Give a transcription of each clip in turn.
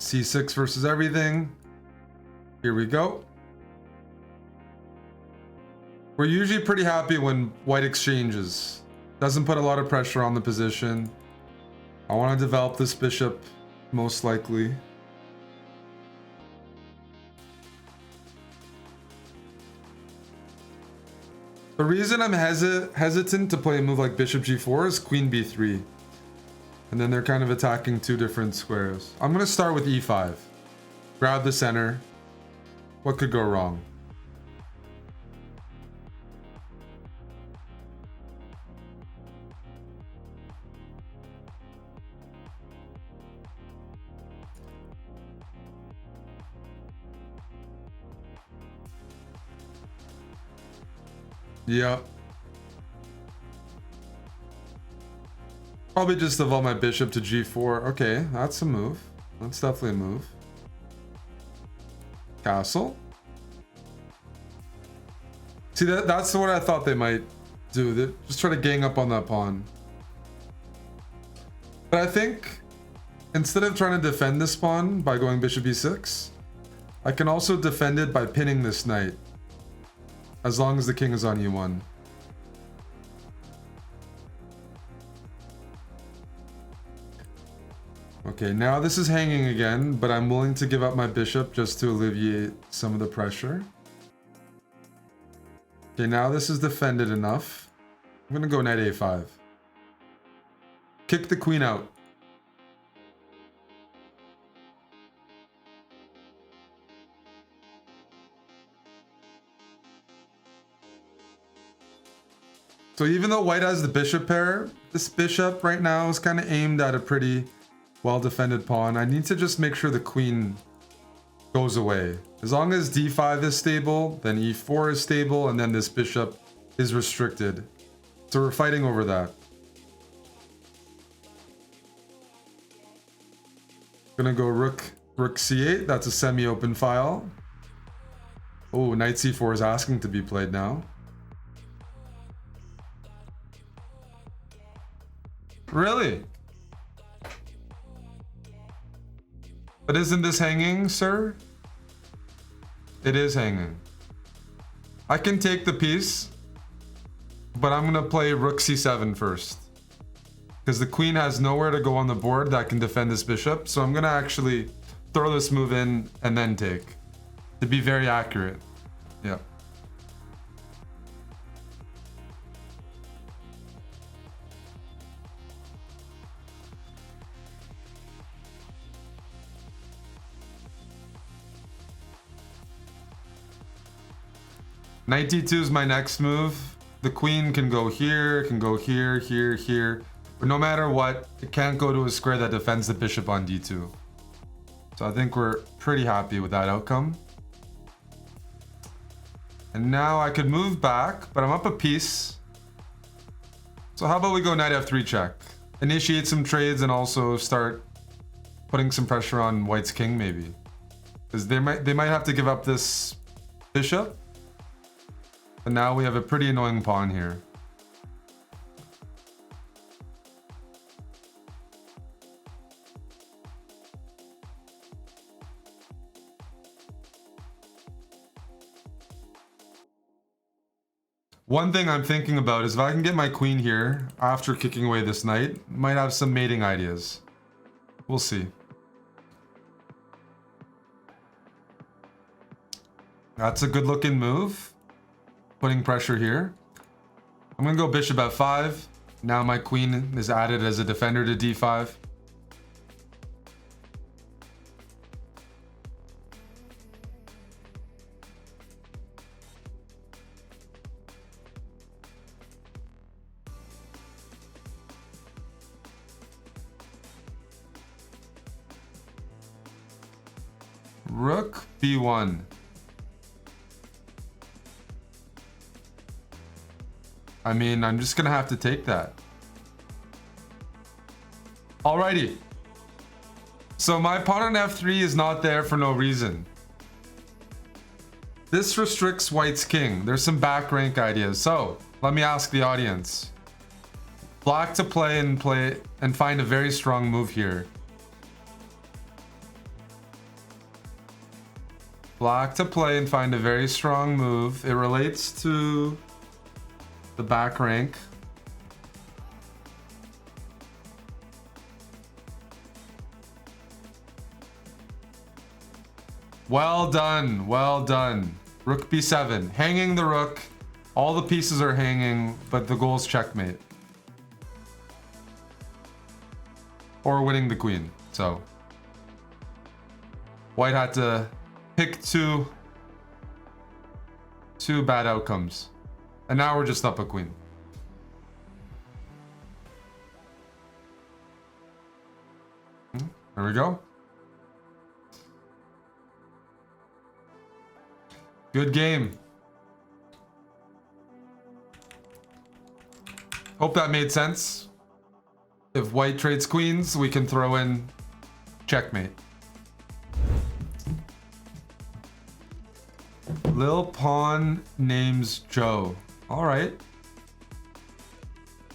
C6 versus everything. Here we go. We're usually pretty happy when white exchanges. Doesn't put a lot of pressure on the position. I want to develop this bishop, most likely. The reason I'm hesitant to play a move like bishop g4 is queen b3. And then they're kind of attacking two different squares. I'm going to start with e5. Grab the center. What could go wrong? Yeah. Probably just evolve my bishop to g4. Okay, that's a move. That's definitely a move. Castle. See, that's what I thought they might do. They just try to gang up on that pawn. But I think instead of trying to defend this pawn by going bishop e6, I can also defend it by pinning this knight. As long as the king is on e1. Okay, now this is hanging again, but I'm willing to give up my bishop just to alleviate some of the pressure. Okay, now this is defended enough. I'm gonna go knight a5. Kick the queen out. So even though white has the bishop pair, this bishop right now is kind of aimed at a pretty well-defended pawn. I need to just make sure the queen goes away. As long as d5 is stable, then e4 is stable, and then this bishop is restricted. So we're fighting over that. Gonna go rook c8. That's a semi-open file. Oh, knight c4 is asking to be played now. Really? But isn't this hanging, sir? It is hanging. I can take the piece, but I'm gonna play rook c7 first. Because the queen has nowhere to go on the board that can defend this bishop. So I'm gonna actually throw this move in and then take. To be very accurate. Yeah. Knight d2 is my next move. The queen can go here, can go here, here, here. But no matter what, it can't go to a square that defends the bishop on d2. So I think we're pretty happy with that outcome. And now I could move back, but I'm up a piece. So how about we go knight f3 check? Initiate some trades and also start putting some pressure on white's king maybe. Because they might have to give up this bishop. But now we have a pretty annoying pawn here. One thing I'm thinking about is if I can get my queen here after kicking away this knight, might have some mating ideas. We'll see. That's a good looking move. Putting pressure here. I'm gonna go bishop f5. Now my queen is added as a defender to d5. Rook b1. I mean, I'm just gonna have to take that. Alrighty. So my pawn on f3 is not there for no reason. This restricts white's king. There's some back rank ideas. So let me ask the audience. Black to play and find a very strong move here. Black to play and find a very strong move. It relates to the back rank. Well done, well done. Rook b7, hanging the rook. All the pieces are hanging, but the goal is checkmate. Or winning the queen, so. White had to pick two bad outcomes. And now we're just up a queen. There we go. Good game. Hope that made sense. If white trades queens, we can throw in checkmate. Lil Pawn names Joe. All right.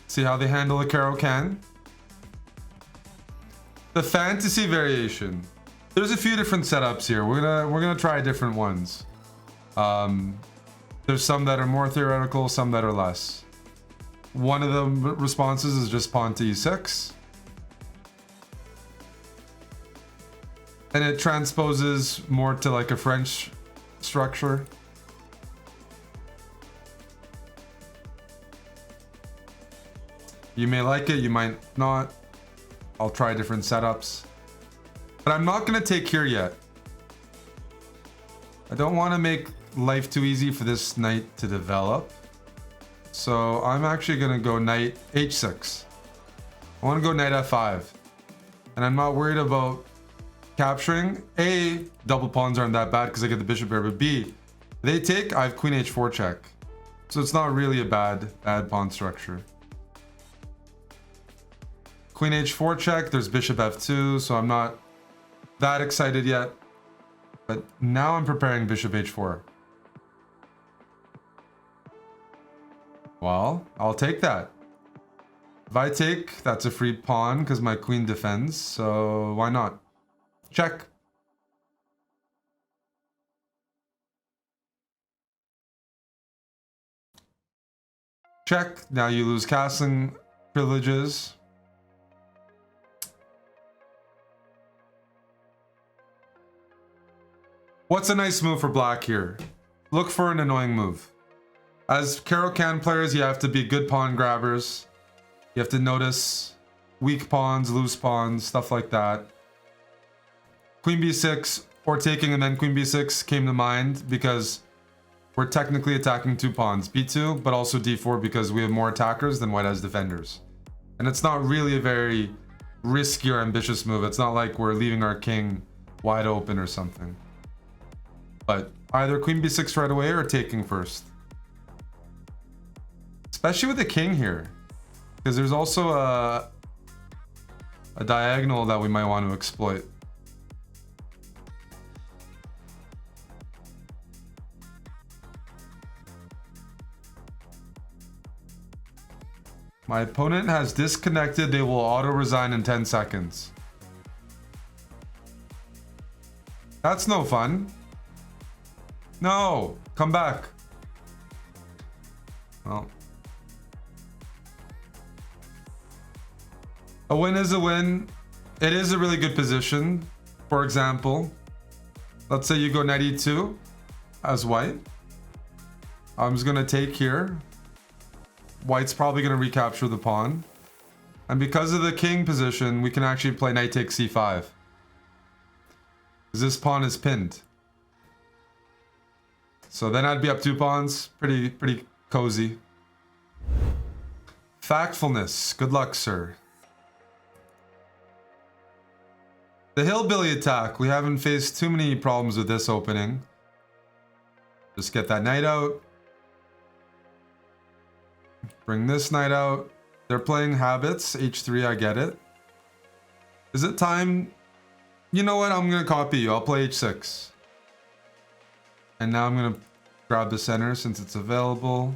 See how they handle a Caro-Kann. The fantasy variation. There's a few different setups here. We're gonna try different ones. There's some that are more theoretical, some that are less. One of the responses is just pawn to e6. And it transposes more to like a French structure. You may like it, you might not. I'll try different setups. But I'm not gonna take here yet. I don't want to make life too easy for this knight to develop. So I'm actually gonna go knight h6. I want to go knight f5. And I'm not worried about capturing. A, double pawns aren't that bad because I get the bishop here, but B, they take, I have queen h4 check. So it's not really a bad pawn structure. Queen h4 check, there's bishop f2, so I'm not that excited yet. But now I'm preparing bishop h4. Well, I'll take that. If I take, that's a free pawn because my queen defends, so why not? Check. Check. Now you lose castling privileges. What's a nice move for black here? Look for an annoying move. As Caro-Kann players, you have to be good pawn grabbers. You have to notice weak pawns, loose pawns, stuff like that. Queen b6 or taking and then queen b6 came to mind because we're technically attacking two pawns, b2, but also d4 because we have more attackers than white has defenders. And it's not really a very risky or ambitious move. It's not like we're leaving our king wide open or something. But either queen b6 right away or taking first. Especially with the king here. Because there's also a diagonal that we might want to exploit. My opponent has disconnected. They will auto-resign in 10 seconds. That's no fun. No, come back. Well. A win is a win. It is a really good position. For example, let's say you go knight e2 as white. I'm just gonna take here. White's probably gonna recapture the pawn. And because of the king position, we can actually play knight takes c5. Because this pawn is pinned. So then I'd be up two pawns. Pretty cozy. Factfulness. Good luck, sir. The Hillbilly attack. We haven't faced too many problems with this opening. Just get that knight out. Bring this knight out. They're playing habits. h3, I get it. Is it time? You know what? I'm going to copy you. I'll play h6. And now I'm going to grab the center since it's available.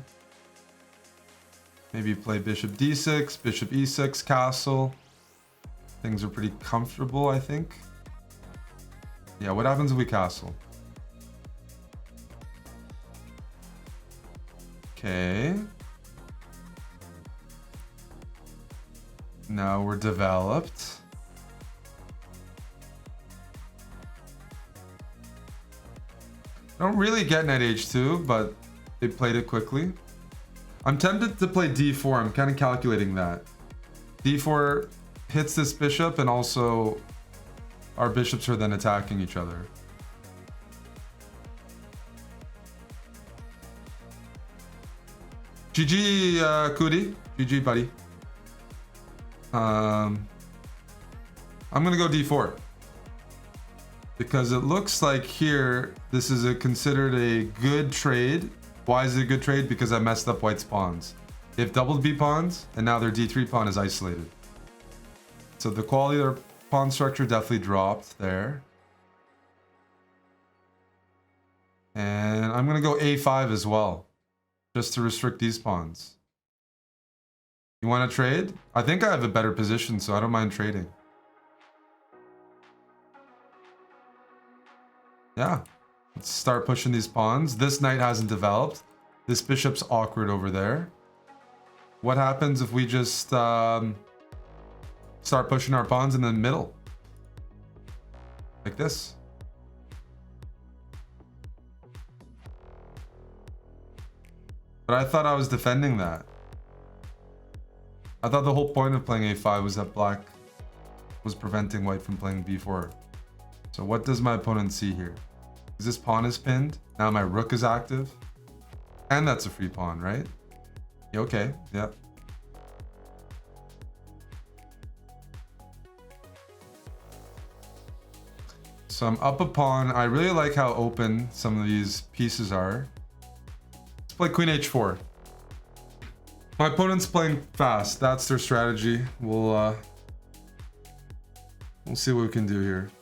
Maybe play bishop d6, bishop e6, castle. Things are pretty comfortable, I think. Yeah, what happens if we castle? Okay. Now we're developed. Don't really get knight h2, but they played it quickly. I'm tempted to play d4. I'm kind of calculating that. d4 hits this bishop, and also our bishops are then attacking each other. GG, Kudi. GG, buddy. I'm gonna go d4. Because it looks like here, this is considered a good trade. Why is it a good trade? Because I messed up white's pawns. They've doubled b pawns, and now their d3 pawn is isolated. So the quality of their pawn structure definitely dropped there. And I'm gonna go a5 as well, just to restrict these pawns. You want to trade? I think I have a better position, so I don't mind trading. Yeah, let's start pushing these pawns. This knight hasn't developed. This bishop's awkward over there. What happens if we just start pushing our pawns in the middle? Like this. But I thought I was defending that. I thought the whole point of playing a5 was that black was preventing white from playing b4. So what does my opponent see here? Is this pawn is pinned? Now my rook is active. And that's a free pawn, right? Yeah, okay, yeah. So I'm up a pawn. I really like how open some of these pieces are. Let's play queen h4. My opponent's playing fast. That's their strategy. We'll see what we can do here.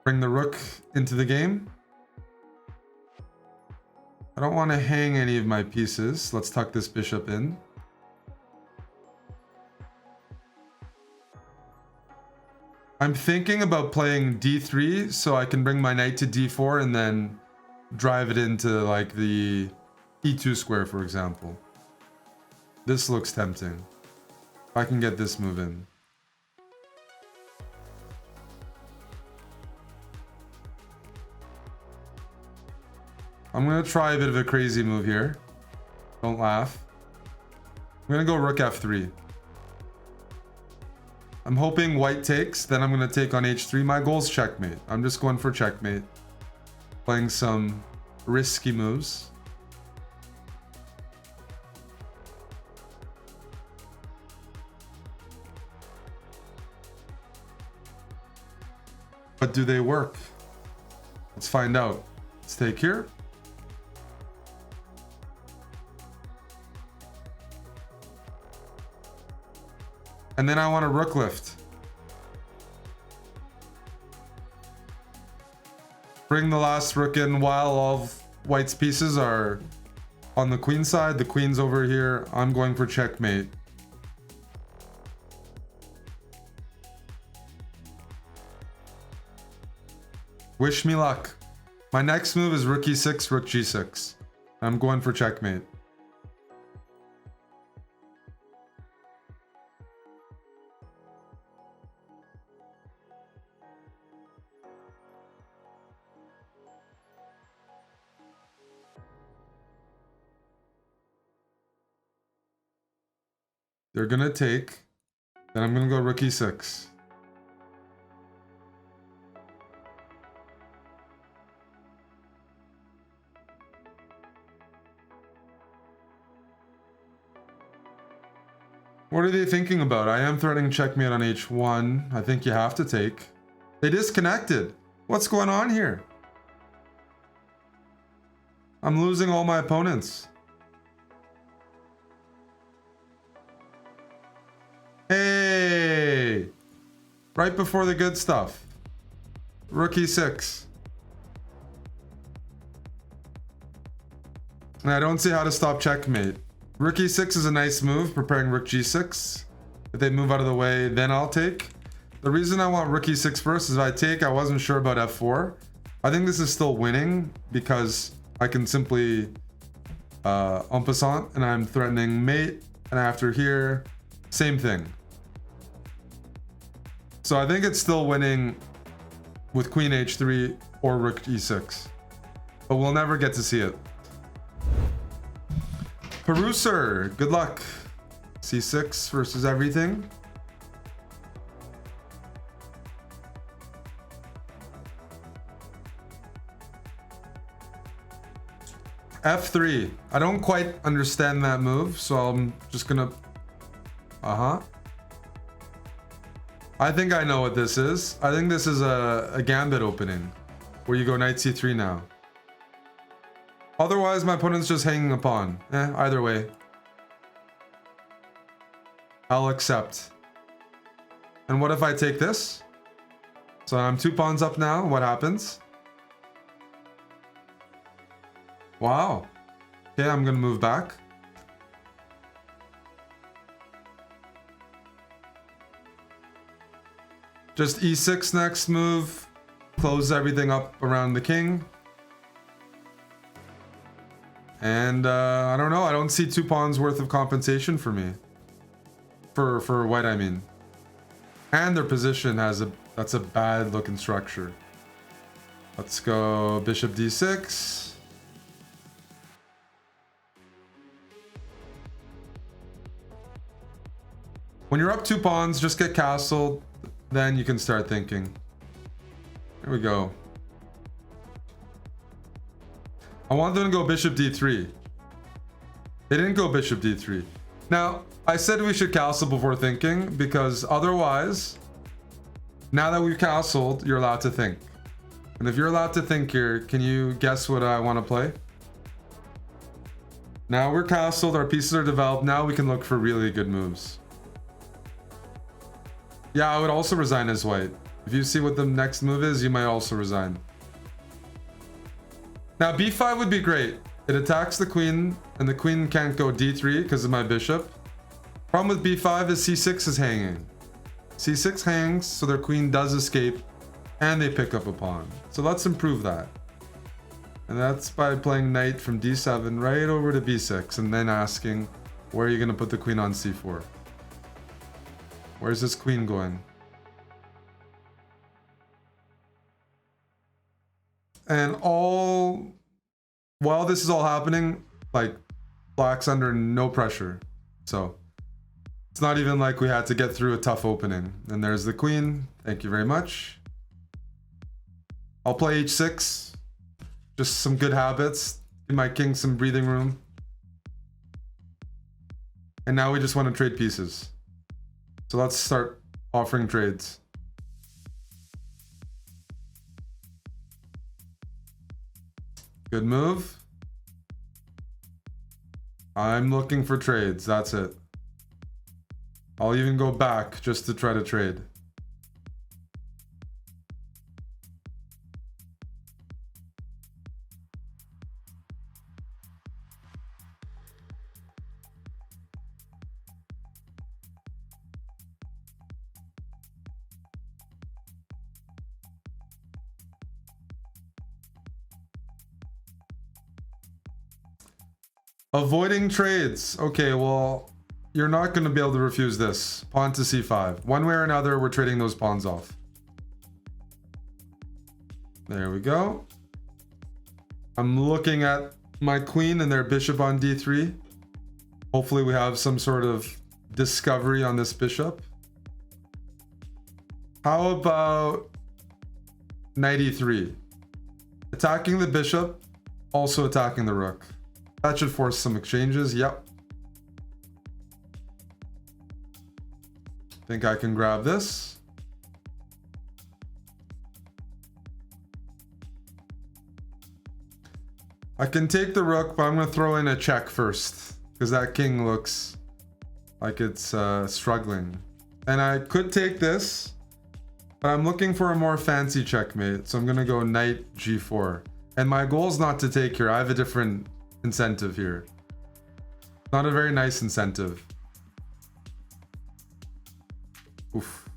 Bring the rook into the game. I don't want to hang any of my pieces. Let's tuck this bishop in. I'm thinking about playing d3 so I can bring my knight to d4 and then drive it into like the e2 square, for example. This looks tempting. If I can get this move in. I'm going to try a bit of a crazy move here. Don't laugh. I'm going to go rook f3. I'm hoping white takes, then I'm going to take on h3. My goal's checkmate. I'm just going for checkmate. Playing some risky moves. But do they work? Let's find out. Let's take here. And then I want a rook lift. Bring the last rook in while all of white's pieces are on the queen side. The queen's over here. I'm going for checkmate. Wish me luck. My next move is rook e6, rook g6. I'm going for checkmate. They're gonna take, then I'm gonna go rook e6. What are they thinking about? I am threatening checkmate on h1. I think you have to take. They disconnected. What's going on here? I'm losing all my opponents. Hey! Right before the good stuff. Rook e6. And I don't see how to stop checkmate. Rook e6 is a nice move, preparing rook g6. If they move out of the way, then I'll take. The reason I want rook e6 first is if I take, I wasn't sure about f4. If I think this is still winning because I can simply en passant, and I'm threatening mate, and after here, same thing. So I think it's still winning with queen h3 or rook e6, but we'll never get to see it. Peruser, good luck. c6 versus everything. f3. I don't quite understand that move, so I'm just gonna... I think I know what this is. I think this is a gambit opening, where you go knight c3 now. Otherwise, my opponent's just hanging a pawn. Either way. I'll accept. And what if I take this? So I'm 2 pawns up now. What happens? Wow. Okay, I'm gonna move back. Just e6 next move. Close everything up around the king. And I don't know. I don't see 2 pawns worth of compensation for me. For white, I mean. And their position has that's a bad looking structure. Let's go bishop d6. When you're up 2 pawns, just get castled. Then you can start thinking. Here we go. I want them to go bishop d3. They didn't go bishop d3. Now, I said we should castle before thinking, because otherwise, now that we've castled, you're allowed to think. And if you're allowed to think here, can you guess what I want to play? Now we're castled, our pieces are developed, now we can look for really good moves. Yeah, I would also resign as white. If you see what the next move is, you might also resign. Now b5 would be great. It attacks the queen, and the queen can't go d3 because of my bishop. Problem with b5 is c6 is hanging. c6 hangs, so their queen does escape, and they pick up a pawn. So let's improve that. And that's by playing knight from d7 right over to b6, and then asking, where are you going to put the queen on c4? Where's this queen going? And while this is all happening, like, black's under no pressure. So it's not even like we had to get through a tough opening. And there's the queen. Thank you very much. I'll play h6. Just some good habits. Give my king some breathing room. And now we just want to trade pieces. So let's start offering trades. Good move. I'm looking for trades. That's it. I'll even go back just to try to trade. Avoiding trades. Okay, well, you're not going to be able to refuse this. Pawn to c5. One way or another, we're trading those pawns off. There we go. I'm looking at my queen and their bishop on d3. Hopefully we have some sort of discovery on this bishop. How about knight e3? Attacking the bishop, also attacking the rook. That should force some exchanges. Yep. Think I can grab this. I can take the rook, but I'm going to throw in a check first, because that king looks like it's struggling. And I could take this, but I'm looking for a more fancy checkmate, so I'm going to go knight g4. And my goal is not to take here. I have a different incentive here. Not a very nice incentive. Oof.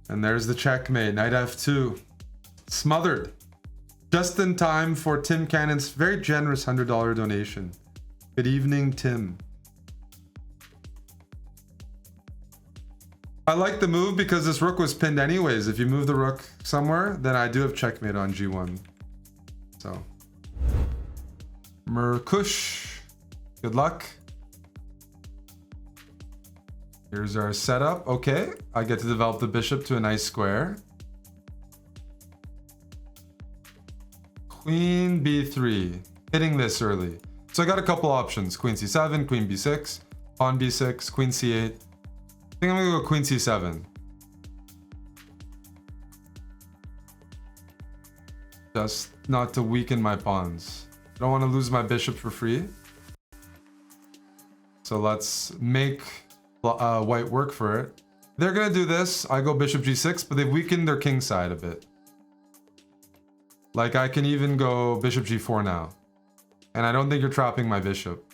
And there's the checkmate. Knight f2. Smothered. Just in time for Tim Cannon's very generous $100 donation. Good evening, Tim. I like the move because this rook was pinned anyways. If you move the rook somewhere, then I do have checkmate on g1. So. Merkush. Good luck. Here's our setup. Okay, I get to develop the bishop to a nice square. Queen b3. Hitting this early. So I got a couple options. Queen c7, queen b6, pawn b6, queen c8. I think I'm gonna go queen c7. Just not to weaken my pawns. I don't want to lose my bishop for free. So let's make white work for it. They're gonna do this. I go bishop g6, but they've weakened their king side a bit. Like I can even go bishop g4 now. And I don't think you're trapping my bishop.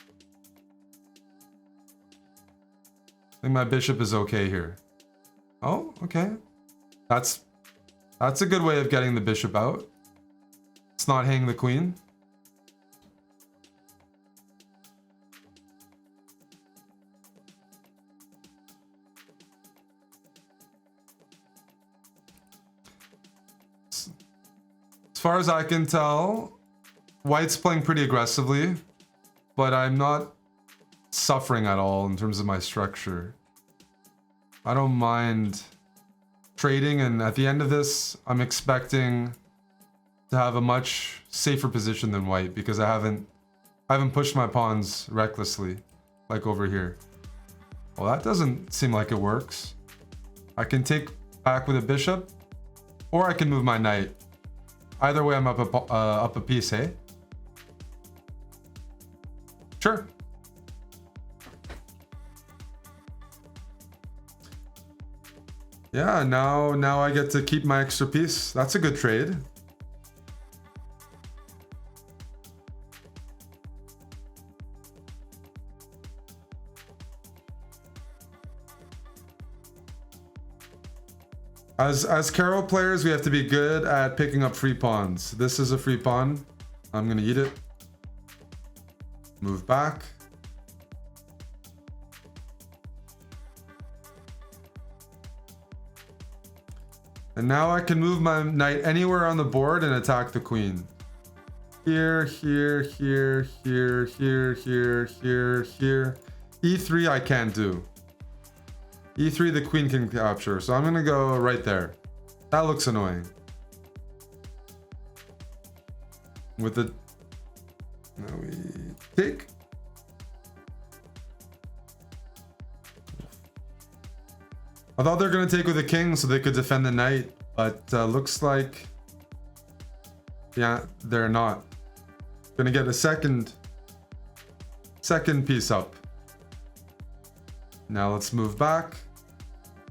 I think my bishop is okay here. Oh, okay. That's a good way of getting the bishop out. It's not hanging the queen. As far as I can tell, white's playing pretty aggressively, but I'm not suffering at all in terms of my structure. I don't mind trading, and at the end of this, I'm expecting to have a much safer position than white because I haven't pushed my pawns recklessly like over here. Well, that doesn't seem like it works. I can take back with a bishop, or I can move my knight. Either way, I'm up a piece, hey? Sure. Yeah, now I get to keep my extra piece. That's a good trade. As Caro players, we have to be good at picking up free pawns. This is a free pawn. I'm gonna eat it. Move back. And now I can move my knight anywhere on the board and attack the queen. Here, here, here, here, here, here, here, here. E3 I can't do. E3 the queen can capture, so I'm gonna go right there. That looks annoying. With the... Now we take. I thought they were gonna take with the king so they could defend the knight, but looks like... Yeah, they're not. Gonna get a second piece up. Now let's move back.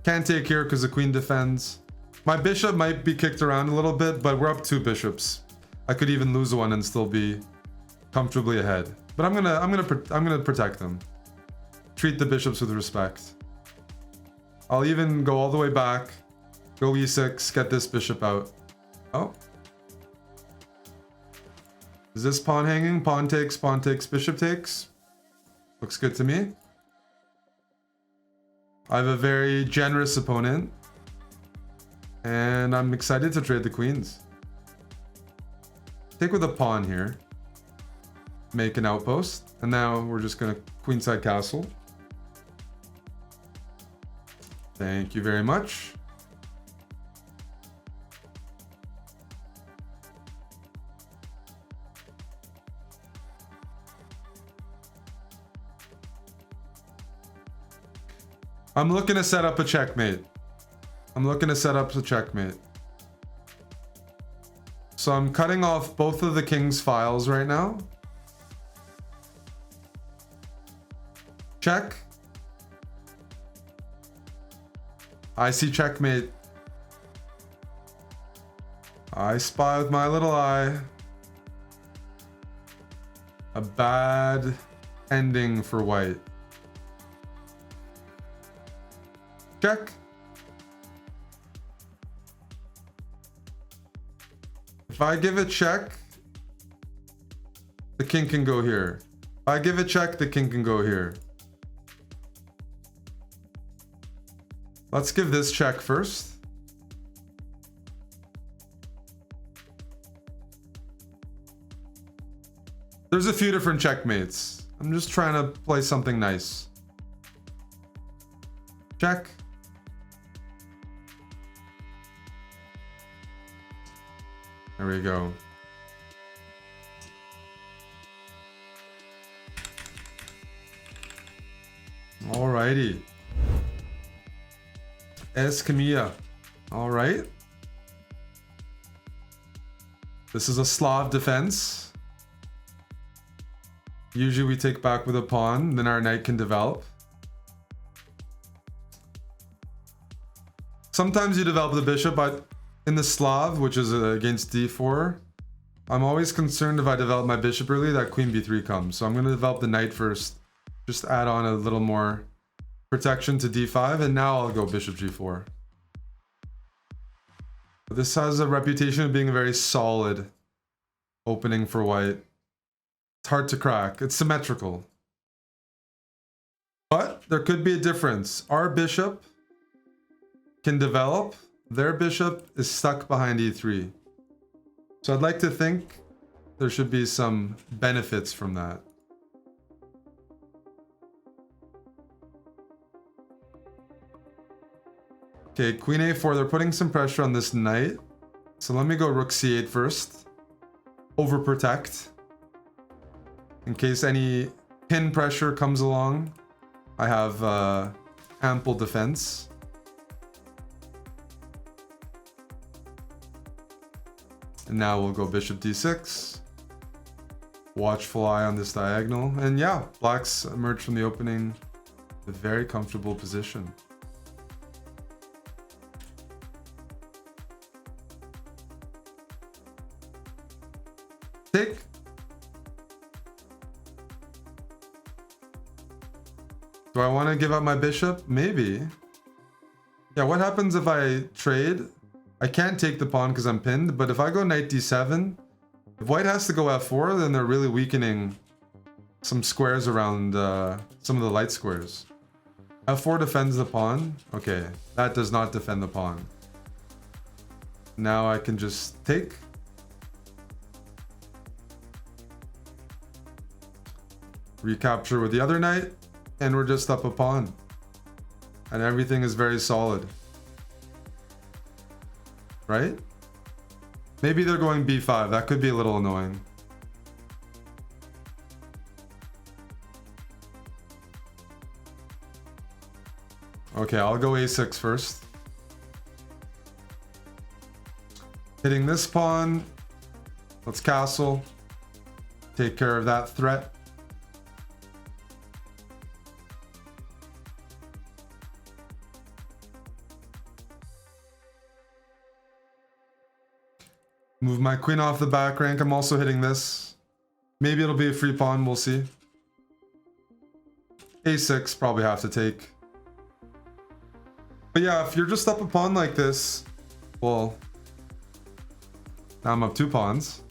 Can't take here because the queen defends. My bishop might be kicked around a little bit, but we're up 2 bishops. I could even lose one and still be comfortably ahead. But I'm gonna protect them. Treat the bishops with respect. I'll even go all the way back. Go e6, get this bishop out. Oh. Is this pawn hanging? Pawn takes, bishop takes. Looks good to me. I have a very generous opponent, and I'm excited to trade the queens. Take with a pawn here. Make an outpost, and now we're just gonna queenside castle. Thank you very much. I'm looking to set up a checkmate. So I'm cutting off both of the king's files right now. Check. I see checkmate. I spy with my little eye. A bad ending for white. Check. If I give a check, the king can go here. If I give a check, the king can go here. Let's give this check first. There's a few different checkmates. I'm just trying to play something nice. Check. There we go. Alrighty. Escamilla. Alright. This is a Slav defense. Usually we take back with a pawn, then our knight can develop. Sometimes you develop the bishop, but in the Slav, which is against d4, I'm always concerned if I develop my bishop early that queen b3 comes. So I'm going to develop the knight first. Just add on a little more protection to d5, and now I'll go bishop g4. But this has a reputation of being a very solid opening for white. It's hard to crack. It's symmetrical. But there could be a difference. Our bishop can develop. Their bishop is stuck behind e3. So I'd like to think there should be some benefits from that. Okay, queen a4, they're putting some pressure on this knight. So let me go rook c8 first. Overprotect. In case any pin pressure comes along, I have ample defense. And now we'll go bishop d6. Watchful eye on this diagonal. And yeah, blacks emerge from the opening with a very comfortable position. Take. Do I want to give up my bishop? Maybe. Yeah, what happens if I trade? I can't take the pawn because I'm pinned, but if I go knight d7, if white has to go f4, then they're really weakening some squares around some of the light squares. f4 defends the pawn. Okay, that does not defend the pawn. Now I can just take. Recapture with the other knight, and we're just up a pawn. And everything is very solid. Right? Maybe they're going b5. That could be a little annoying. Okay, I'll go a6 first. Hitting this pawn. Let's castle. Take care of that threat. Move my queen off the back rank. I'm also hitting this. Maybe it'll be a free pawn. We'll see. a6, probably have to take. But yeah, if you're just up a pawn like this, well, now I'm up 2 pawns.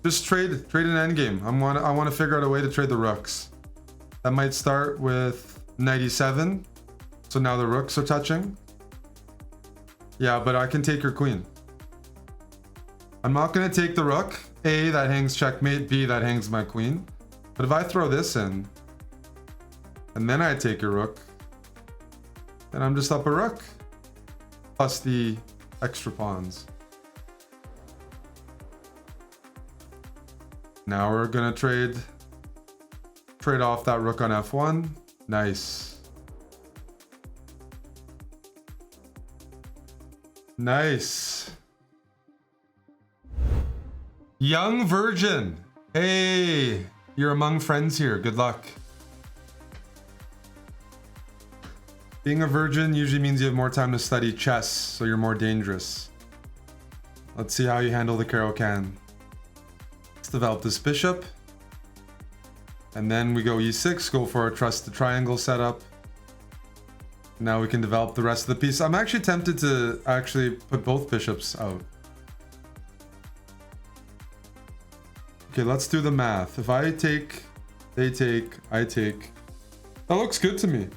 Just trade an endgame. I want to figure out a way to trade the rooks. That might start with knight e7. So now the rooks are touching. Yeah, but I can take your queen. I'm not going to take the rook. A, that hangs checkmate. B, that hangs my queen. But if I throw this in, and then I take your rook, then I'm just up a rook. Plus the extra pawns. Now we're going to trade off that rook on f1. Nice. Nice. Young virgin. Hey, you're among friends here. Good luck. Being a virgin usually means you have more time to study chess, so you're more dangerous. Let's see how you handle the Caro-Kann. Let's develop this bishop. And then we go e6, go for a trusted triangle setup. Now we can develop the rest of the piece. I'm actually tempted to actually put both bishops out. Okay, let's do the math. If I take, they take, I take. That looks good to me.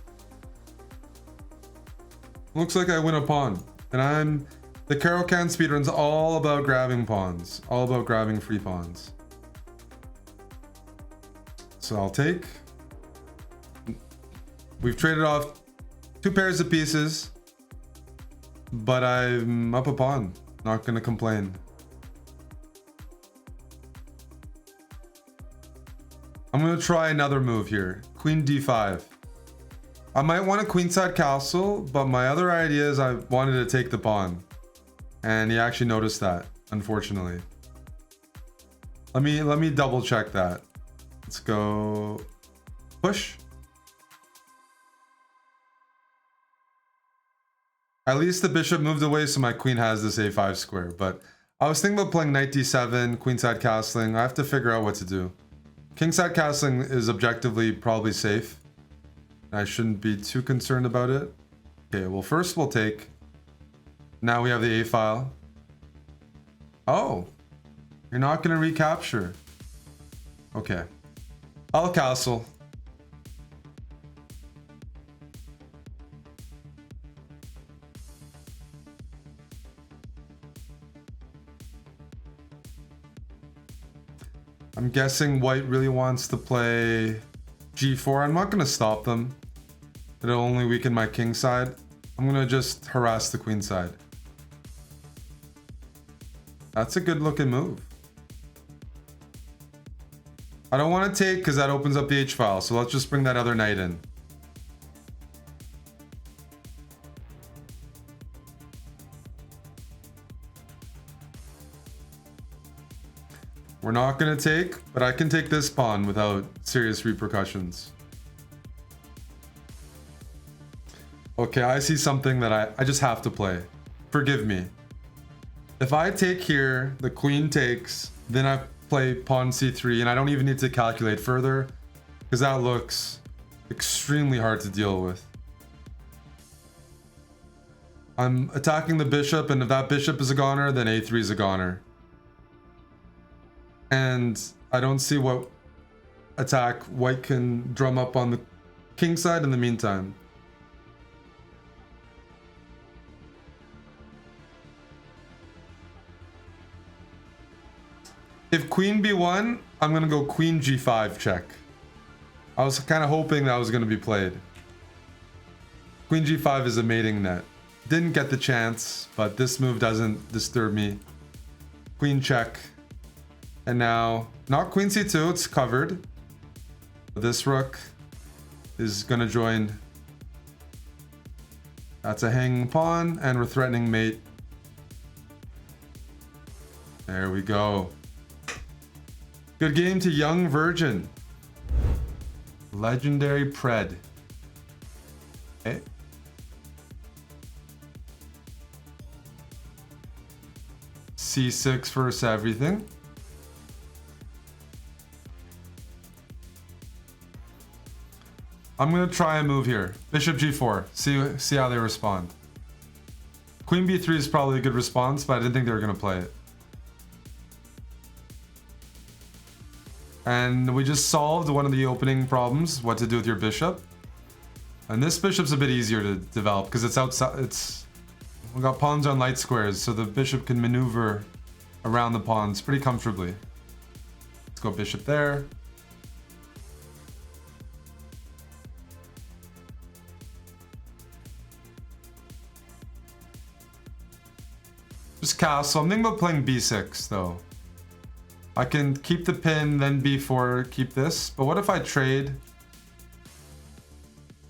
Looks like I win a pawn. And the Caro-Kann speedrun's all about grabbing pawns. All about grabbing free pawns. So I'll take. We've traded off 2 pairs of pieces. But I'm up a pawn. Not gonna complain. I'm gonna try another move here. Queen d5. I might want a queenside castle, but my other idea is I wanted to take the pawn. And he actually noticed that, unfortunately. Let me double check that. Let's go push. At least the bishop moved away, so my queen has this a5 square. But I was thinking about playing knight d7, queenside castling. I have to figure out what to do. Kingside castling is objectively probably safe. I shouldn't be too concerned about it. Okay, well first we'll take. Now we have the A file. Oh, you're not gonna recapture. Okay, I'll castle. I'm guessing white really wants to play g4. I'm not going to stop them. It'll only weaken my king side. I'm going to just harass the queen side. That's a good looking move. I don't want to take because that opens up the H file. So let's just bring that other knight in. We're not going to take, but I can take this pawn without serious repercussions. Okay, I see something that I just have to play. Forgive me. If I take here, the queen takes, then I play pawn c3, and I don't even need to calculate further, because that looks extremely hard to deal with. I'm attacking the bishop, and if that bishop is a goner, then a3 is a goner. And I don't see what attack white can drum up on the king side in the meantime. If queen b1, I'm gonna go queen g5 check. I was kind of hoping that was gonna be played. Queen g5 is a mating net. Didn't get the chance, but this move doesn't disturb me. Queen check. And now, not queen c2, it's covered. This rook is gonna join. That's a hanging pawn, and we're threatening mate. There we go. Good game to Young Virgin. Legendary Pred. Okay. C6 versus everything. I'm gonna try a move here. Bishop g4. See how they respond. Queen b3 is probably a good response, but I didn't think they were gonna play it. And we just solved one of the opening problems, what to do with your bishop. And this bishop's a bit easier to develop because it's outside. We got pawns on light squares, so the bishop can maneuver around the pawns pretty comfortably. Let's go bishop there. Just castle. I'm thinking about playing b6 though. I can keep the pin, then b4, keep this. But what if I trade?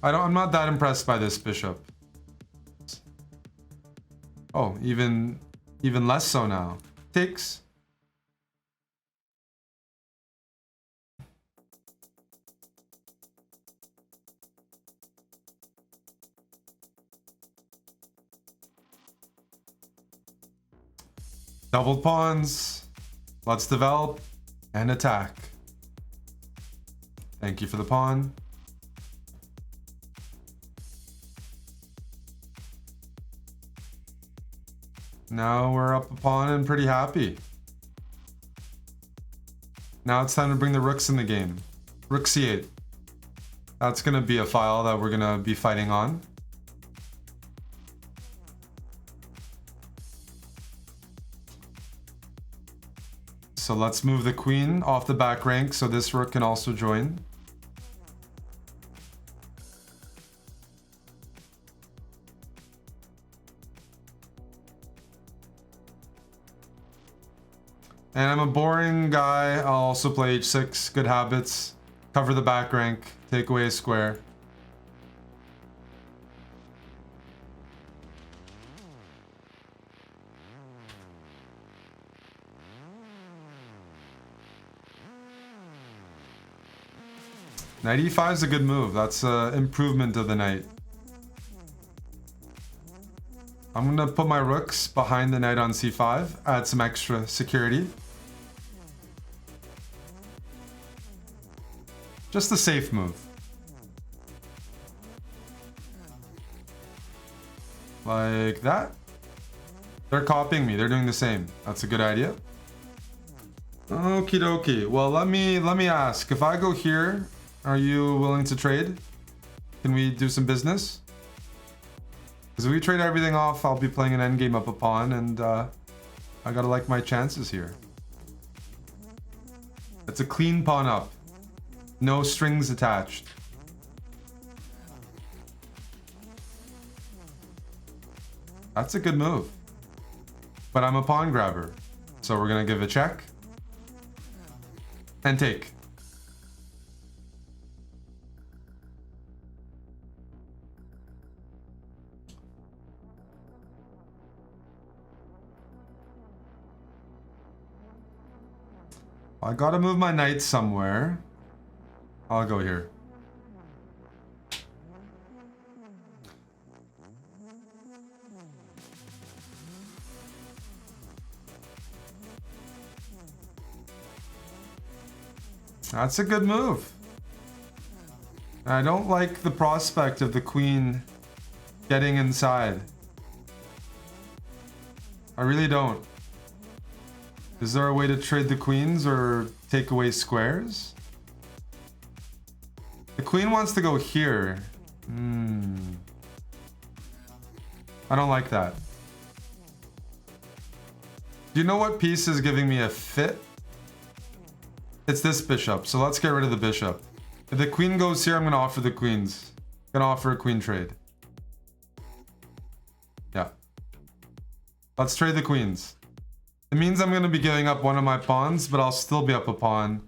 I'm not that impressed by this bishop. Oh, even less so now. Takes. Doubled pawns. Let's develop and attack. Thank you for the pawn. Now we're up a pawn and pretty happy. Now it's time to bring the rooks in the game. Rook c8. That's gonna be a file that we're gonna be fighting on. So let's move the queen off the back rank so this rook can also join. And I'm a boring guy. I'll also play h6. Good habits. Cover the back rank. Take away a square. Knight e5 is a good move. That's an improvement of the knight. I'm going to put my rooks behind the knight on c5. Add some extra security. Just a safe move. Like that. They're copying me. They're doing the same. That's a good idea. Okie dokie. Well, let me ask. If I go here, are you willing to trade? Can we do some business? Because if we trade everything off, I'll be playing an endgame up a pawn, and I gotta like my chances here. It's a clean pawn up. No strings attached. That's a good move. But I'm a pawn grabber. So we're gonna give a check. And take. I gotta move my knight somewhere. I'll go here. That's a good move. I don't like the prospect of the queen getting inside. I really don't. Is there a way to trade the queens or take away squares? The queen wants to go here. I don't like that. Do you know what piece is giving me a fit? It's this bishop, so let's get rid of the bishop. If the queen goes here, I'm gonna offer the queens. I'm gonna offer a queen trade. Yeah. Let's trade the queens. It means I'm gonna be giving up one of my pawns, but I'll still be up a pawn.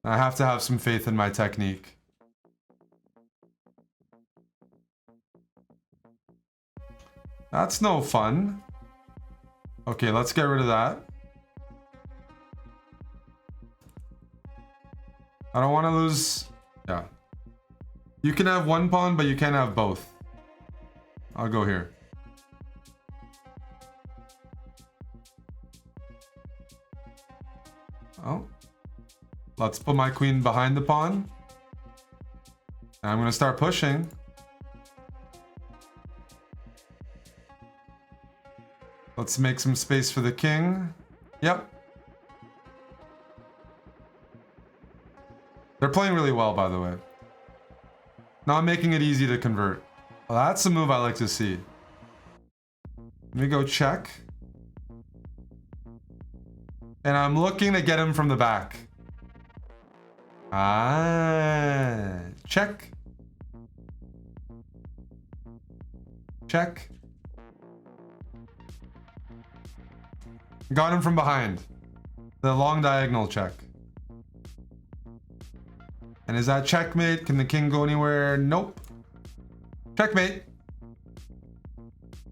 I have to have some faith in my technique. That's no fun. Okay, let's get rid of that. I don't want to lose. Yeah. You can have one pawn, but you can't have both. I'll go here. Oh. Let's put my queen behind the pawn. And I'm going to start pushing. Let's make some space for the king. Yep. They're playing really well, by the way. Not making it easy to convert. Well, that's a move I like to see. Let me go check. And I'm looking to get him from the back. Ah, check. Check. Got him from behind. The long diagonal check. And is that checkmate? Can the king go anywhere? Nope. Checkmate.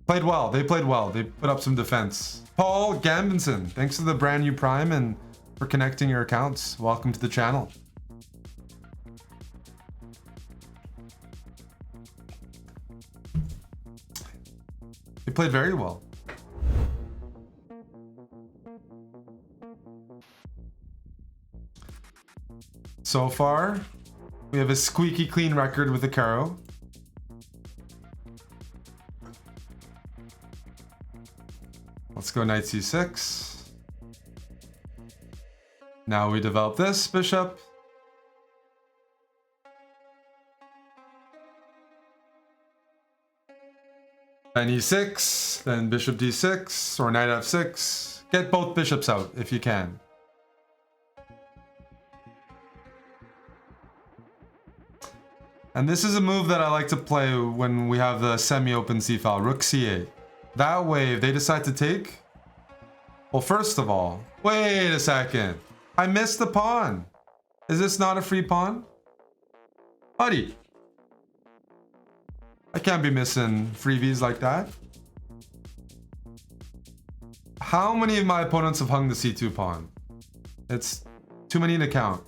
Played well. They played well. They put up some defense. Paul Gambinson, thanks for the brand new Prime and for connecting your accounts. Welcome to the channel. They played very well. So far, we have a squeaky clean record with the Caro. Let's go knight c6. Now we develop this bishop. Then e6, then bishop d6, or knight f6. Get both bishops out if you can. And this is a move that I like to play when we have the semi-open c-file, rook c8. That way, if they decide to take... Well, first of all, wait a second. I missed the pawn. Is this not a free pawn? Buddy. I can't be missing freebies like that. How many of my opponents have hung the c2 pawn? It's too many to count.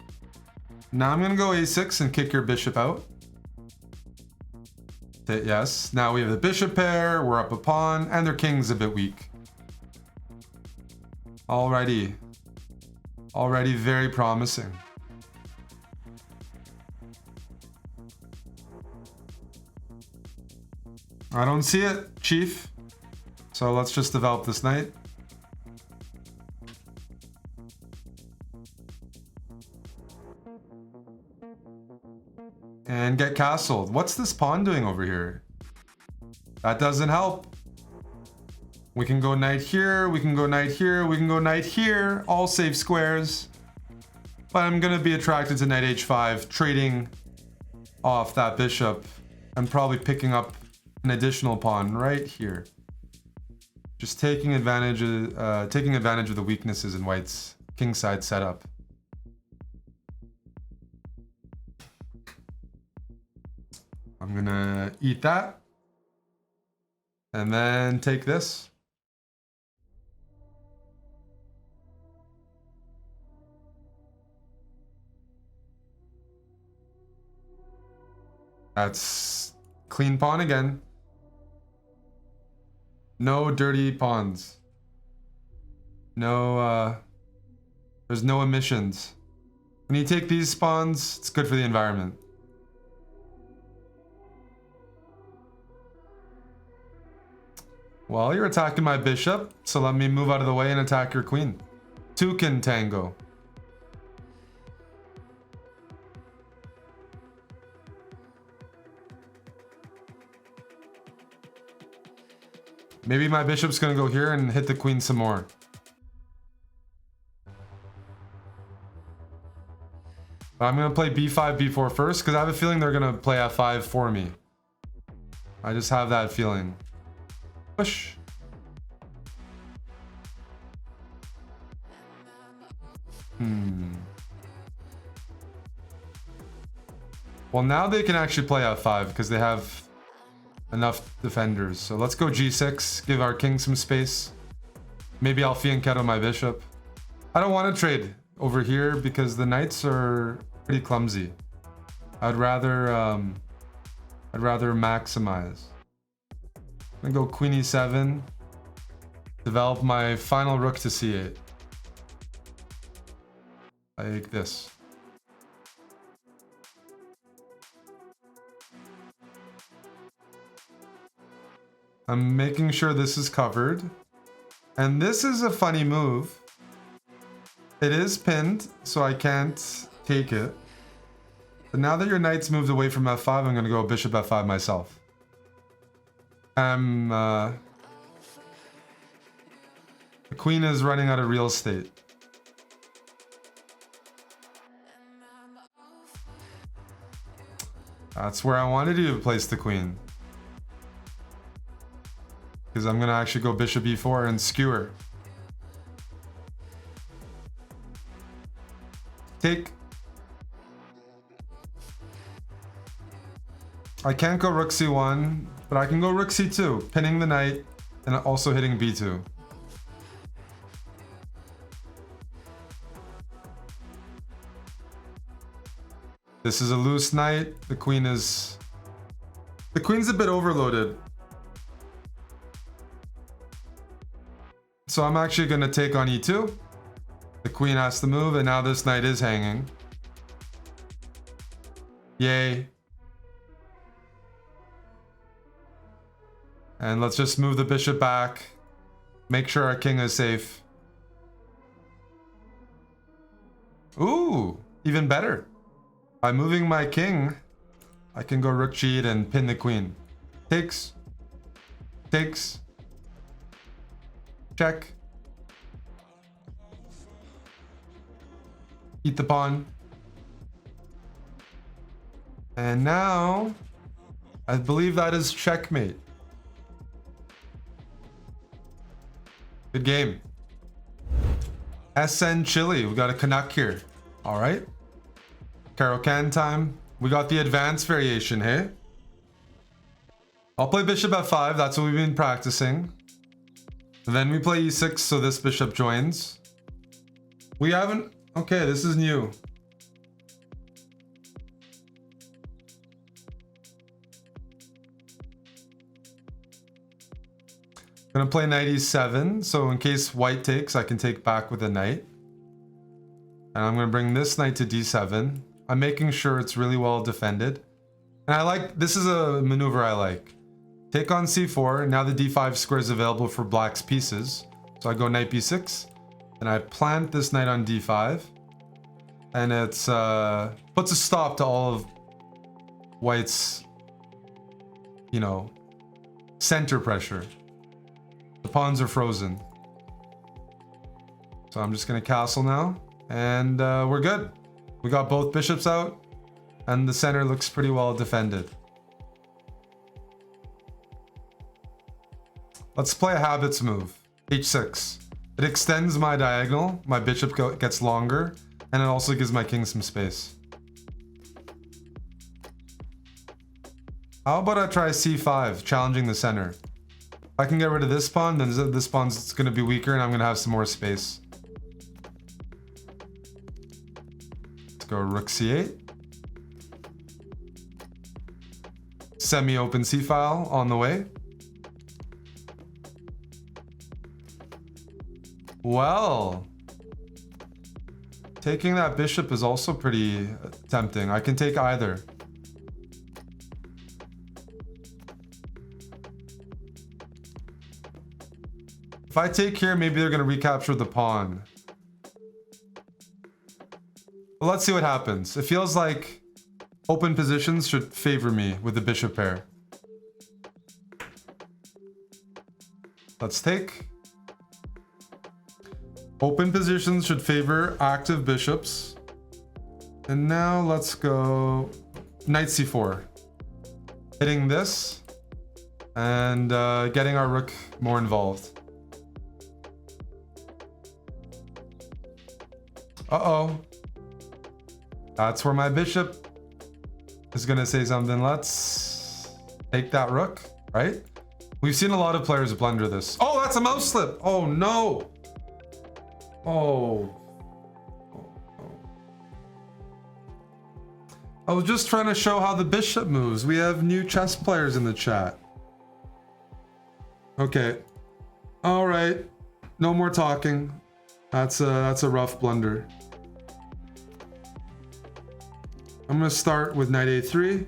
Now I'm gonna go a6 and kick your bishop out. Yes, now we have the bishop pair, we're up a pawn, and their king's a bit weak. Already very promising. I don't see it, chief. So let's just develop this knight. And get castled. What's this pawn doing over here? That doesn't help. We can go knight here, we can go knight here, we can go knight here. All safe squares. But I'm gonna be attracted to knight h5, trading off that bishop and probably picking up an additional pawn right here. Just taking advantage of the weaknesses in White's kingside setup. I'm gonna eat that. And then take this. That's clean pawn again. No dirty pawns. No, there's no emissions. When you take these pawns, it's good for the environment. Well, you're attacking my bishop, so let me move out of the way and attack your queen. Two can tango. Maybe my bishop's gonna go here and hit the queen some more. But I'm gonna play b5, b4 first, because I have a feeling they're gonna play f5 for me. I just have that feeling. Push. Well, now they can actually play f5 because they have enough defenders. So let's go g6, give our king some space. Maybe I'll fianchetto my bishop. I don't want to trade over here because the knights are pretty clumsy. I'd rather maximize. I'm gonna go queen e7, develop my final rook to c8. Like this. I'm making sure this is covered. And this is a funny move. It is pinned, so I can't take it. But now that your knight's moved away from f5, I'm gonna go bishop f5 myself. The queen is running out of real estate. That's where I wanted you to place the queen. Because I'm gonna actually go bishop e4 and skewer. Take. I can't go rook c1, but I can go rook c2, pinning the knight and also hitting b2. This is a loose knight. The queen's a bit overloaded. So I'm actually going to take on e2. The queen has to move, and now this knight is hanging. Yay. And let's just move the bishop back. Make sure our king is safe. Ooh, even better. By moving my king, I can go rook g8 and pin the queen. Takes. Takes. Check. Eat the pawn. And now, I believe that is checkmate. Good game. SN Chile, we got a Canuck here. All right. Caro-Kann time. We got the advanced variation, hey? I'll play bishop f5, that's what we've been practicing. Then we play e6, so this bishop joins. We haven't... Okay, this is new. Gonna play knight e7, so in case white takes, I can take back with a knight. And I'm gonna bring this knight to d7. I'm making sure it's really well defended. And I like, this is a maneuver I like. Take on c4, now the d5 square is available for black's pieces. So I go knight b6, and I plant this knight on d5. And it's puts a stop to all of white's, you know, center pressure. The pawns are frozen. So I'm just gonna castle now, and we're good. We got both bishops out, and the center looks pretty well defended. Let's play a habits move, h6. It extends my diagonal, my bishop gets longer, and it also gives my king some space. How about I try c5, challenging the center? If I can get rid of this pawn, then this pawn's going to be weaker and I'm going to have some more space. Let's go rook c8. Semi-open c-file on the way. Well, taking that bishop is also pretty tempting. I can take either. If I take here, maybe they're going to recapture the pawn. But let's see what happens. It feels like open positions should favor me with the bishop pair. Let's take. Open positions should favor active bishops. And now let's go knight c4. Hitting this and getting our rook more involved. Uh-oh. That's where my bishop is gonna say something. Let's take that rook, right? We've seen a lot of players blunder this. Oh, that's a mouse slip. Oh no. Oh. I was just trying to show how the bishop moves. We have new chess players in the chat. Okay. All right. No more talking. That's a rough blunder. I'm gonna start with knight a3.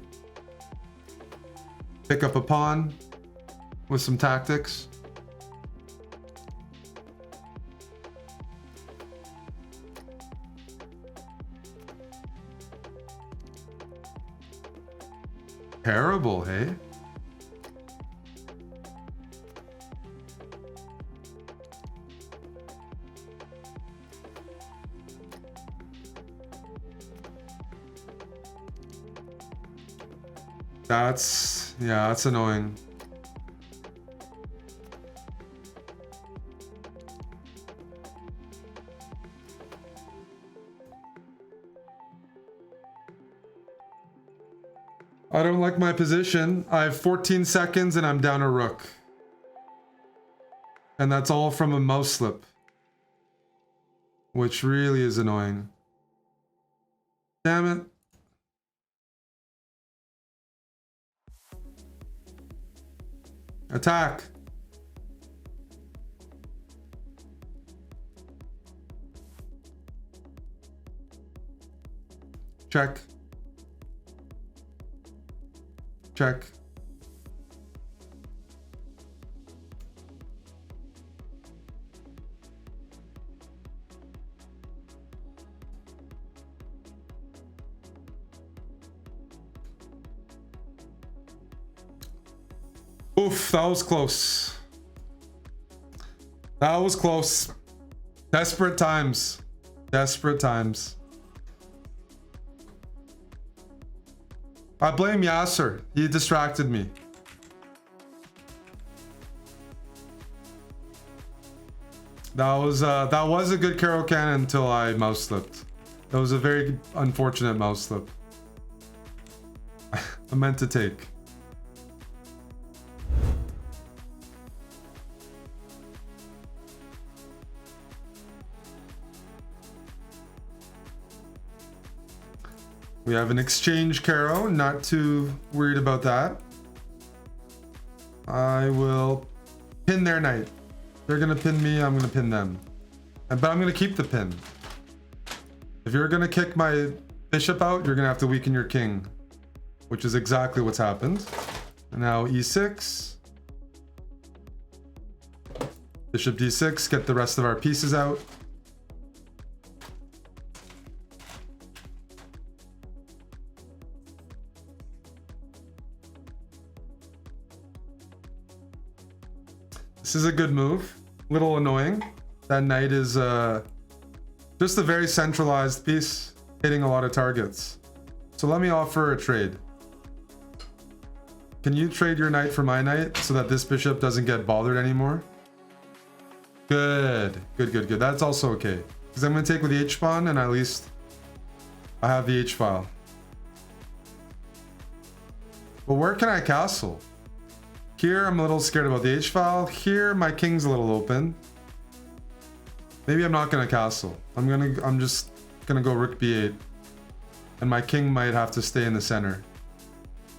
Pick up a pawn with some tactics. Terrible, hey? That's annoying. I don't like my position. I have 14 seconds and I'm down a rook. And that's all from a mouse slip. Which really is annoying. Damn it. Attack. Check. Check. Oof, that was close. That was close. Desperate times. Desperate times. I blame Yasser. He distracted me. That was a good Caro-Kann until I mouse slipped. That was a very unfortunate mouse slip. I meant to take. We have an exchange Caro, not too worried about that. I will pin their knight. They're gonna pin me, I'm gonna pin them. But I'm gonna keep the pin. If you're gonna kick my bishop out, you're gonna have to weaken your king, which is exactly what's happened. And now e6. Bishop d6, get the rest of our pieces out. This is a good move. Little annoying. That knight is just a very centralized piece, hitting a lot of targets. So let me offer a trade. Can you trade your knight for my knight so that this bishop doesn't get bothered anymore? Good. Good, good, good. That's also okay. Because I'm going to take with the h-pawn and at least I have the h-file. But where can I castle? Here, I'm a little scared about the h-file. Here, my king's a little open. Maybe I'm not gonna castle. I'm just gonna go rook b8. And my king might have to stay in the center.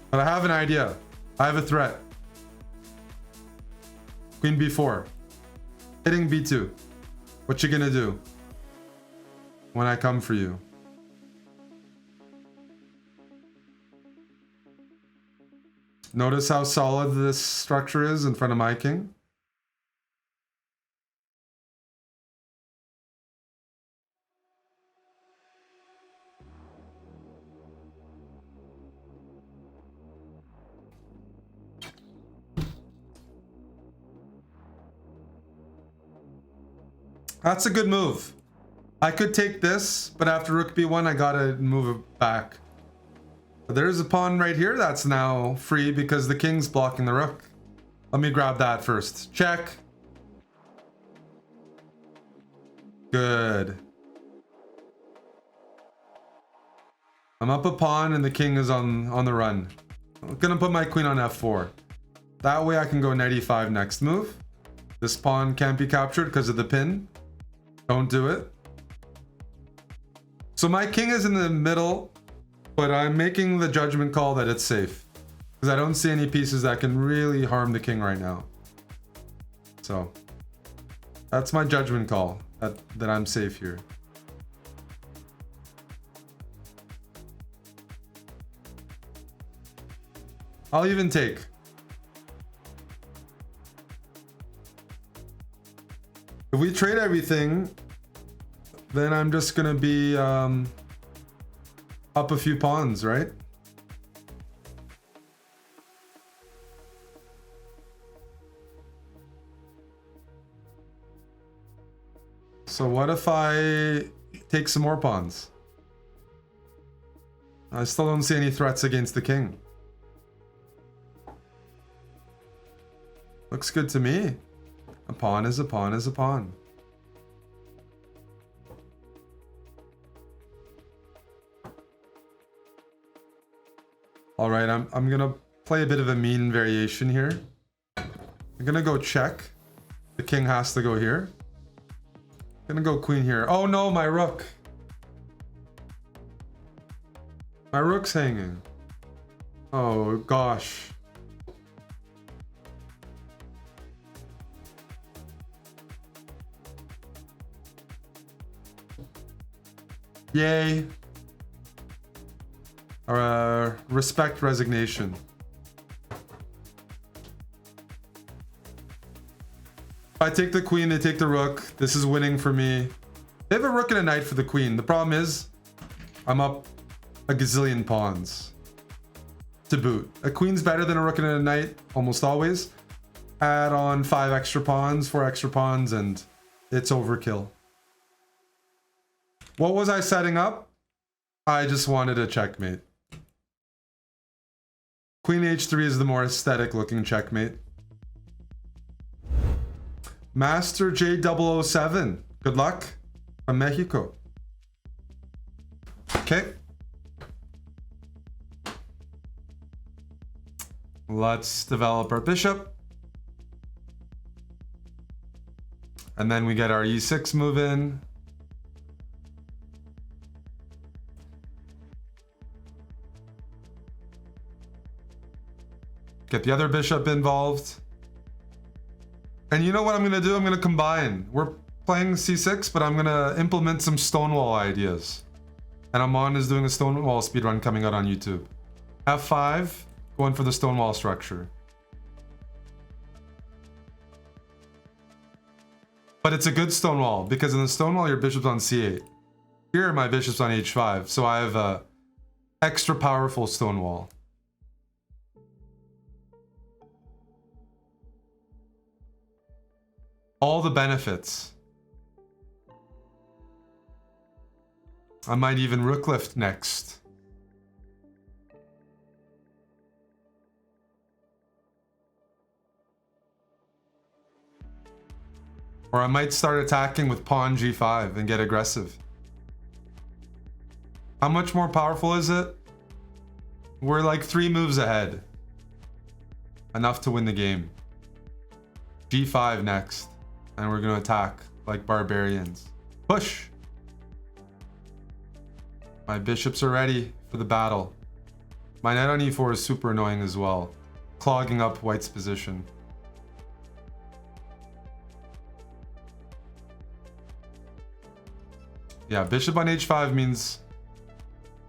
But I have an idea. I have a threat. Queen b4. Hitting b2. What you gonna do when I come for you? Notice how solid this structure is in front of my king. That's a good move. I could take this, but after rook b1, I gotta move it back. There's a pawn right here that's now free because the king's blocking the rook. Let me grab that first. Check. Good. I'm up a pawn and the king is on the run. I'm gonna put my queen on f4. That way I can go knight e5 next move. This pawn can't be captured because of the pin. Don't do it. So my king is in the middle. But I'm making the judgment call that it's safe. Because I don't see any pieces that can really harm the king right now. So, that's my judgment call, that I'm safe here. I'll even take. If we trade everything, then I'm just gonna be up a few pawns, right? So what if I take some more pawns? I still don't see any threats against the king. Looks good to me. A pawn is a pawn is a pawn. All right, I'm gonna play a bit of a mean variation here. I'm gonna go check. The king has to go here. I'm gonna go queen here. Oh no, my rook. My rook's hanging. Oh gosh. Yay. Respect resignation. If I take the queen, they take the rook. This is winning for me. They have a rook and a knight for the queen. The problem is, I'm up a gazillion pawns. to boot. A queen's better than a rook and a knight, almost always. Add on 5 extra pawns, 4 extra pawns, and it's overkill. What was I setting up? I just wanted a checkmate. Queen h3 is the more aesthetic looking checkmate. Master J007, good luck from Mexico. Okay. Let's develop our bishop. And then we get our e6 move in. Get the other bishop involved. And you know what I'm going to do? I'm going to combine. We're playing c6, but I'm going to implement some stonewall ideas. And Amon is doing a stonewall speedrun coming out on YouTube. f5, going for the stonewall structure. But it's a good stonewall, because in the stonewall, your bishop's on c8. Here, my bishop's on h5, so I have a extra powerful stonewall. All the benefits. I might even rook lift next. Or I might start attacking with pawn g5 and get aggressive. How much more powerful is it? We're like 3 moves ahead. Enough to win the game. g5 next. And we're going to attack like barbarians. Push! My bishops are ready for the battle. My knight on e4 is super annoying as well. Clogging up white's position. Yeah, bishop on h5 means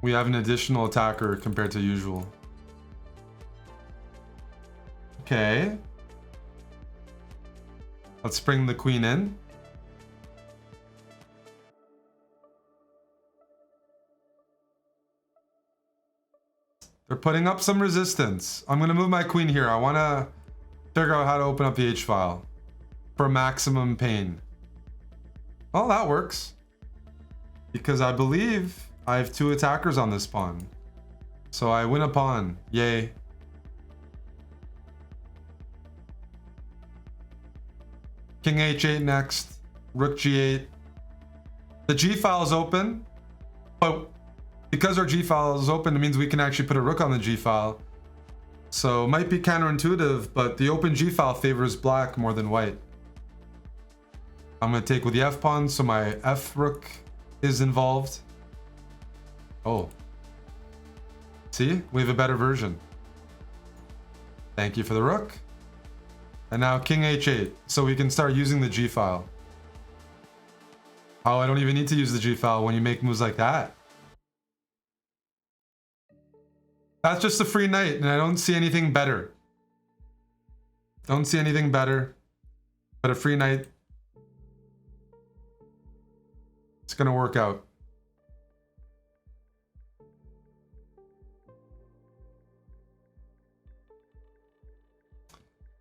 we have an additional attacker compared to usual. Okay. Let's bring the queen in. They're putting up some resistance. I'm going to move my queen here. I want to figure out how to open up the h-file for maximum pain. Well, that works. Because I believe I have 2 attackers on this pawn. So I win a pawn. Yay. King h8 next. Rook g8. The g-file is open. But because our g-file is open, it means we can actually put a rook on the g-file. So it might be counterintuitive, but the open g-file favors black more than white. I'm going to take with the f-pawn, so my f-rook is involved. Oh. See? We have a better version. Thank you for the rook. And now king h8, so we can start using the g-file. Oh, I don't even need to use the g-file when you make moves like that. That's just a free knight, and I don't see anything better. Don't see anything better. But a free knight. It's gonna work out.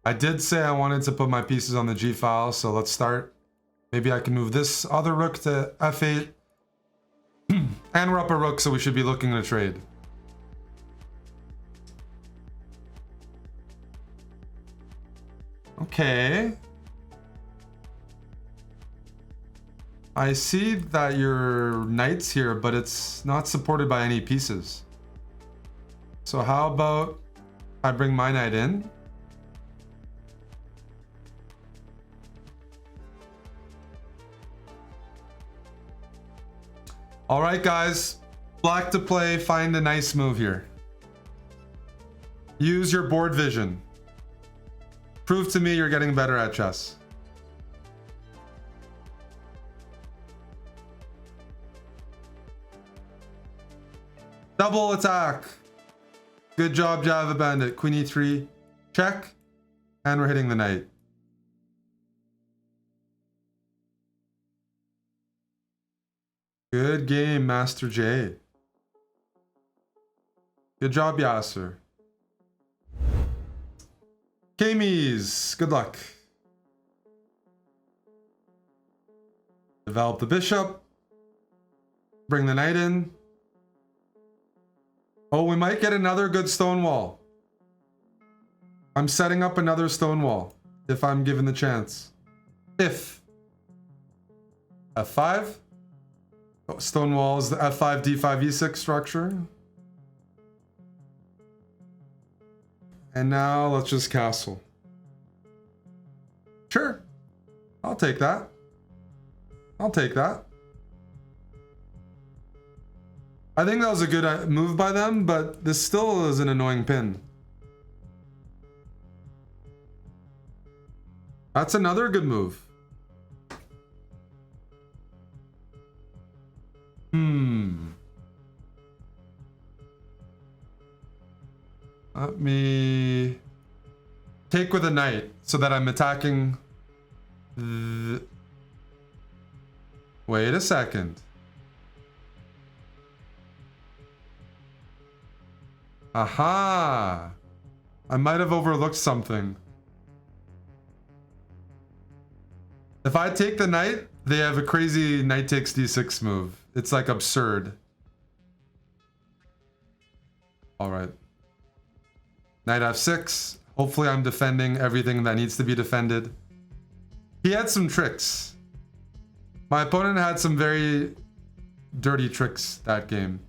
I did say I wanted to put my pieces on the g-file, so let's start. Maybe I can move this other rook to f8. And we're up a rook, so we should be looking to trade. Okay. I see that your knight's here, but it's not supported by any pieces. So how about I bring my knight in? All right, guys. Black to play. Find a nice move here. Use your board vision. Prove to me you're getting better at chess. Double attack. Good job, Java Bandit. Queen e3. Check. And we're hitting the knight. Good game, Master J. Good job, Yasser. Kamies, good luck. Develop the bishop. Bring the knight in. Oh, we might get another good stonewall. I'm setting up another stonewall if I'm given the chance. If. F5. Oh, stonewall is the F5, D5, E6 structure. And now let's just castle. Sure. I'll take that. I'll take that. I think that was a good move by them, but this still is an annoying pin. That's another good move. Let me take with a knight so that I'm attacking the... Wait a second. Aha! I might have overlooked something. If I take the knight, they have a crazy knight takes d6 move. It's like absurd. Alright. Knight f6. Hopefully I'm defending everything that needs to be defended. He had some tricks. My opponent had some very dirty tricks that game.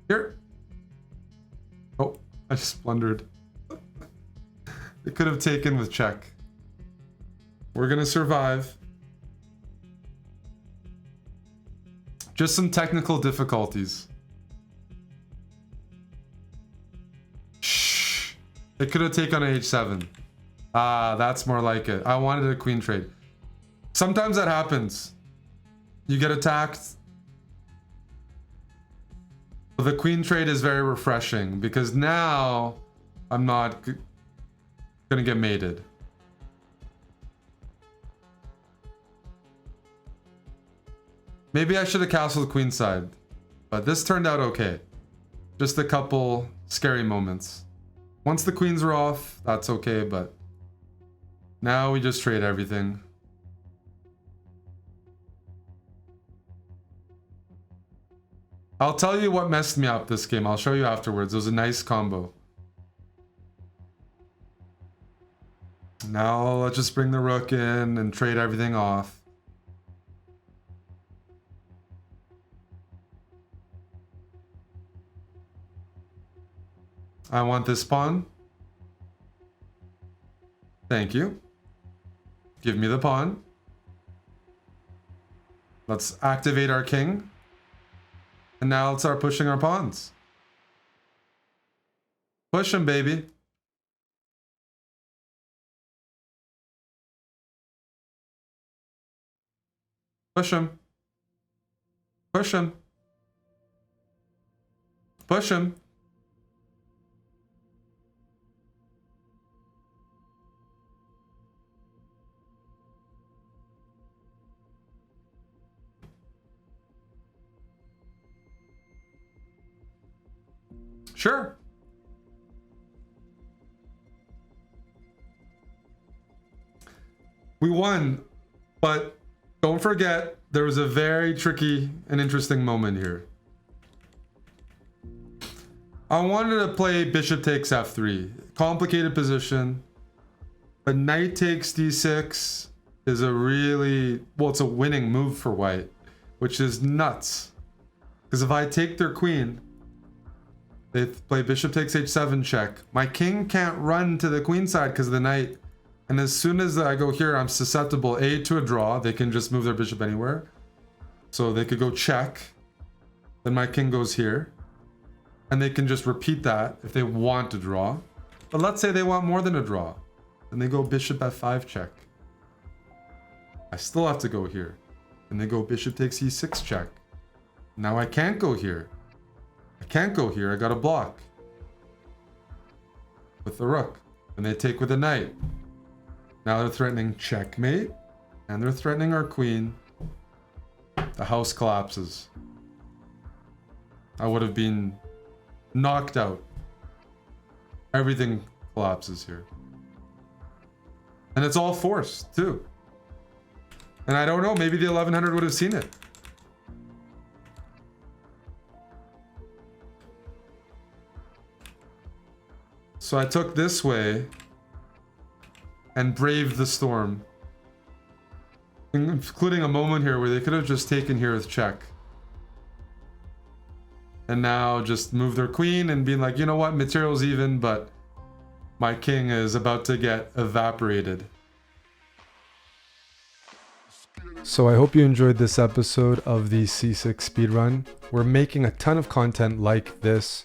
Here. Oh, I just blundered. It could have taken with check. We're gonna survive. Just some technical difficulties. Shh. It could have taken on h7. Ah, that's more like it. I wanted a queen trade. Sometimes that happens. You get attacked. The queen trade is very refreshing because now I'm not gonna get mated. Maybe I should have castled queenside, but this turned out okay. Just a couple scary moments. Once the queens are off, that's okay, but now we just trade everything. I'll tell you what messed me up this game. I'll show you afterwards. It was a nice combo. Now let's just bring the rook in and trade everything off. I want this pawn. Thank you. Give me the pawn. Let's activate our king. And now let's start pushing our pawns. Push him, baby. Push him. Push him. Push him. Sure. We won, but don't forget there was a very tricky and interesting moment here. I wanted to play bishop takes f3. Complicated position. But knight takes d6 is a really, well, it's a winning move for white, which is nuts. Because if I take their queen, they play bishop takes h7 check. My king can't run to the queen side because of the knight. And as soon as I go here, I'm susceptible A to a draw. They can just move their bishop anywhere. So they could go check. Then my king goes here. And they can just repeat that if they want to draw. But let's say they want more than a draw. Then they go bishop f5 check. I still have to go here. And they go bishop takes e6 check. Now I can't go here. I can't go here, I got a block. With the rook. And they take with the knight. Now they're threatening checkmate. And they're threatening our queen. The house collapses. I would have been knocked out. Everything collapses here. And it's all forced, too. And I don't know, maybe the 1100 would have seen it. So I took this way and braved the storm. Including a moment here where they could have just taken here with check. And now just move their queen and being like, you know what, material's even, but my king is about to get evaporated. So I hope you enjoyed this episode of the C6 speedrun. We're making a ton of content like this,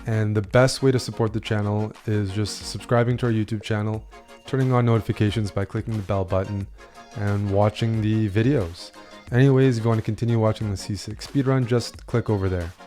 and the best way to support the channel is just subscribing to our YouTube channel, turning on notifications by clicking the bell button, and watching the videos. Anyways, if you want to continue watching the C6 speedrun, just click over there.